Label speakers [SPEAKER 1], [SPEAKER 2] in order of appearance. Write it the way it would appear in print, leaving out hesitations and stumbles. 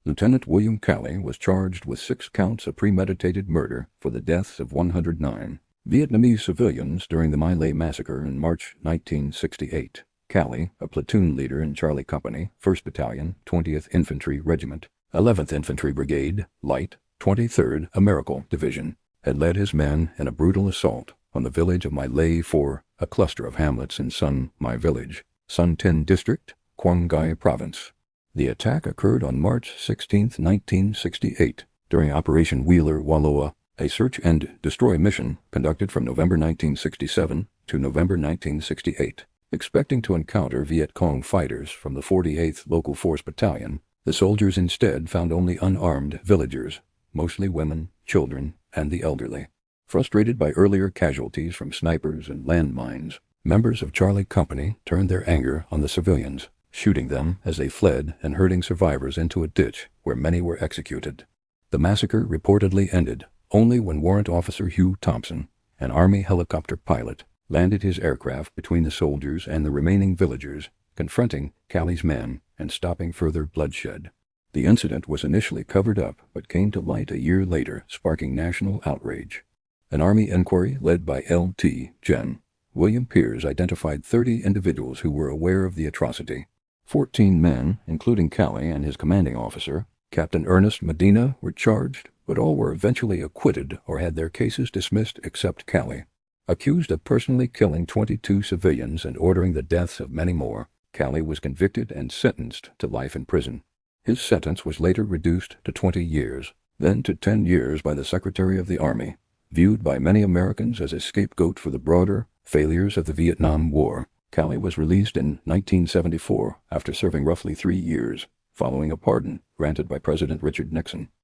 [SPEAKER 1] Lieutenant William Calley was charged with 6 counts of premeditated murder for the deaths of 109 Vietnamese civilians during the My Lai massacre in March 1968. Calley, a platoon leader in Charlie Company, 1st Battalion, 20th Infantry Regiment, 11th Infantry Brigade, Light, 23rd Americal Division, had led his men in a brutal assault on the village of My Lai for a cluster of hamlets in Sun My Village, Sun Tin District, Quang Ngai Province. The attack occurred on March 16, 1968, during Operation Wheeler Wallowa, a search and destroy mission conducted from November 1967 to November 1968. Expecting to encounter Viet Cong fighters from the 48th Local Force Battalion, the soldiers instead found only unarmed villagers, mostly women, children, and the elderly. Frustrated by earlier casualties from snipers and landmines, members of Charlie Company turned their anger on the civilians, shooting them as they fled and herding survivors into a ditch where many were executed. The massacre reportedly ended only when Warrant Officer Hugh Thompson, an Army helicopter pilot, landed his aircraft between the soldiers and the remaining villagers, confronting Calley's men and stopping further bloodshed. The incident was initially covered up but came to light a year later, sparking national outrage. An Army inquiry led by Lt. Gen. William Pears identified 30 individuals who were aware of the atrocity. 14 men, including Calley and his commanding officer, Captain Ernest Medina, were charged, but all were eventually acquitted or had their cases dismissed except Calley. Accused of personally killing 22 civilians and ordering the deaths of many more, Calley was convicted and sentenced to life in prison. His sentence was later reduced to 20 years, then to 10 years by the Secretary of the Army, viewed by many Americans as a scapegoat for the broader failures of the Vietnam War. Calley was released in 1974 after serving roughly 3 years, following a pardon granted by President Richard Nixon.